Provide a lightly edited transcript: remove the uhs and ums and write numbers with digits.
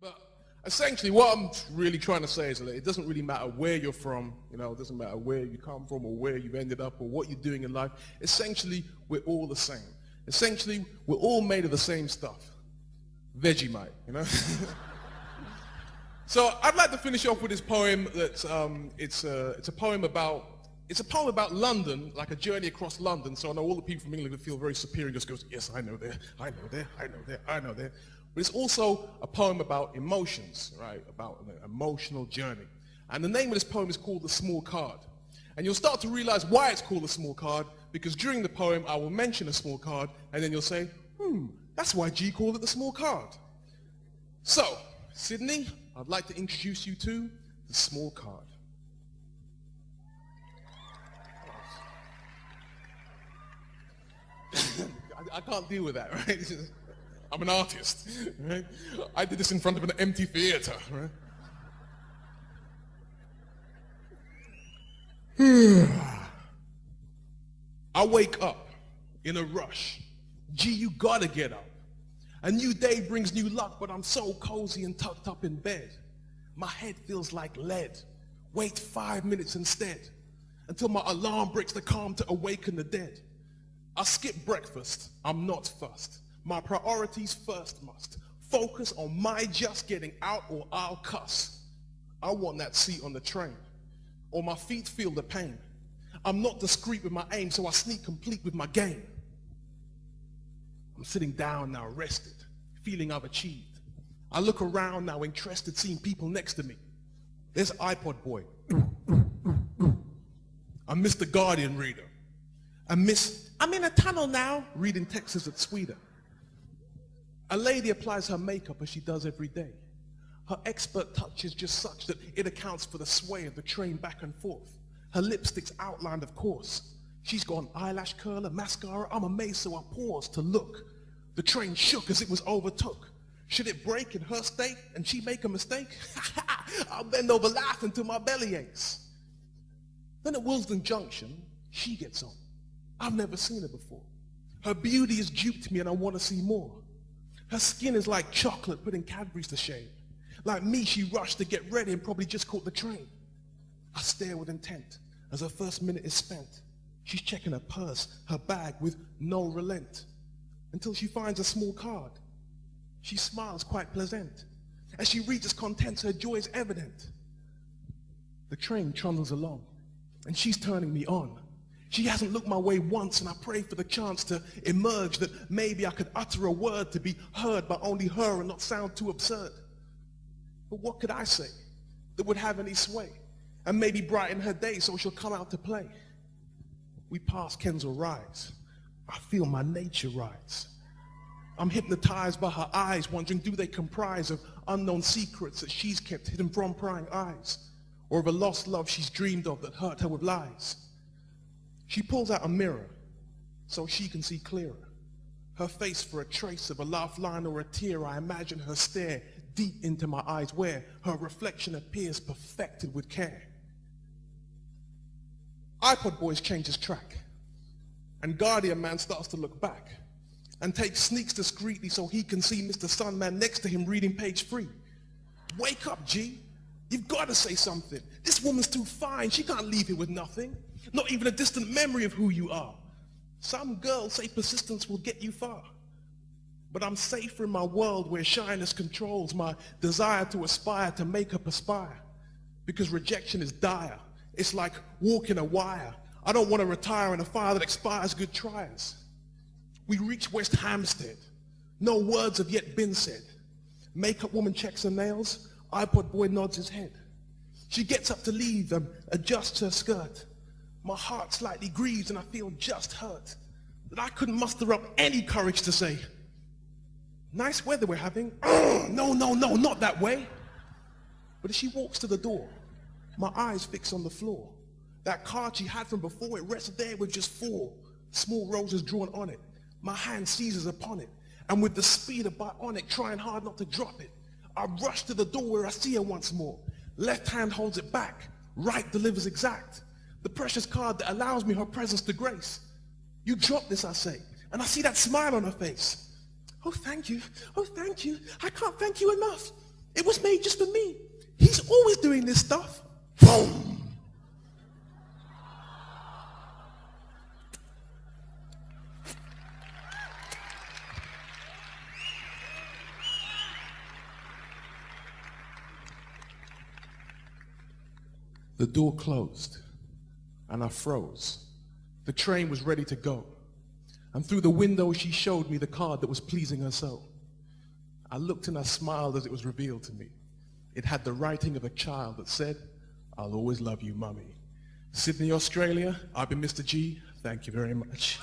But essentially what I'm really trying to say is that it doesn't really matter where you're from, it doesn't matter where you come from or where you've ended up or what you're doing in life. Essentially, we're all the same. Essentially, we're all made of the same stuff. Vegemite, So I'd like to finish off with this poem that's, it's a poem about London, like a journey across London. So I know all the people from England would feel very superior and just goes, yes, I know there, I know there, I know there, I know there. But it's also a poem about emotions, right? About an emotional journey. And the name of this poem is called The Small Card. And you'll start to realize why it's called The Small Card, because during the poem I will mention a small card, and then you'll say, that's why G called it the small card. So, Sydney, I'd like to introduce you to the small card. I can't deal with that, right? I'm an artist, right? I did this in front of an empty theater, right? I wake up in a rush. Gee, you gotta get up. A new day brings new luck, but I'm so cozy and tucked up in bed. My head feels like lead. Wait 5 minutes instead, until my alarm breaks the calm to awaken the dead. I skip breakfast, I'm not fussed. My priorities first must focus on my just getting out or I'll cuss. I want that seat on the train, or my feet feel the pain. I'm not discreet with my aim, so I sneak complete with my game. I'm sitting down now, rested, feeling I've achieved. I look around now, interested, seeing people next to me. There's iPod boy. I miss the Guardian reader. I'm in a tunnel now, reading Texas at Sweden. A lady applies her makeup as she does every day. Her expert touch is just such that it accounts for the sway of the train back and forth. Her lipstick's outlined, of course. She's got an eyelash curler, mascara. I'm amazed, so I pause to look. The train shook as it was overtook. Should it break in her state and she make a mistake? I'll bend over laughing till my belly aches. Then at Willesden Junction, she gets on. I've never seen her before. Her beauty has duped me and I want to see more. Her skin is like chocolate put in Cadbury's to shade. Like me, she rushed to get ready and probably just caught the train. I stare with intent as her first minute is spent. She's checking her purse, her bag with no relent, until she finds a small card. She smiles quite pleasant. As she reads its contents, her joy is evident. The train trundles along, and she's turning me on. She hasn't looked my way once, and I pray for the chance to emerge, that maybe I could utter a word to be heard by only her and not sound too absurd. But what could I say that would have any sway and maybe brighten her day so she'll come out to play? We pass Kensal Rise. I feel my nature rise. I'm hypnotized by her eyes, wondering, do they comprise of unknown secrets that she's kept hidden from prying eyes, or of a lost love she's dreamed of that hurt her with lies? She pulls out a mirror so she can see clearer. Her face for a trace of a laugh line or a tear. I imagine her stare deep into my eyes, where her reflection appears perfected with care. iPod boys changes track, and Guardian man starts to look back and sneaks discreetly so he can see Mr. Sunman next to him reading page 3. Wake up, G. You've got to say something. This woman's too fine. She can't leave here with nothing. Not even a distant memory of who you are. Some girls say persistence will get you far. But I'm safer in my world where shyness controls my desire to aspire to make her perspire. Because rejection is dire. It's like walking a wire. I don't want to retire in a fire that expires good tries. We reach West Hampstead. No words have yet been said. Makeup woman checks her nails. iPod boy nods his head. She gets up to leave and adjusts her skirt. My heart slightly grieves and I feel just hurt that I couldn't muster up any courage to say, nice weather we're having. No, not that way. But as she walks to the door, my eyes fix on the floor. That card she had from before, it rests there with just 4 small roses drawn on it. My hand seizes upon it, and with the speed of bionic, trying hard not to drop it, I rush to the door where I see her once more. Left hand holds it back, right delivers exact. The precious card that allows me her presence to grace. You drop this, I say, and I see that smile on her face. Oh, thank you. Oh, thank you. I can't thank you enough. It was made just for me. He's always doing this stuff. Boom. The door closed, and I froze. The train was ready to go. And through the window, she showed me the card that was pleasing her so. I looked and I smiled as it was revealed to me. It had the writing of a child that said, "I'll always love you, Mummy." Sydney, Australia, I've been Mr. G. Thank you very much.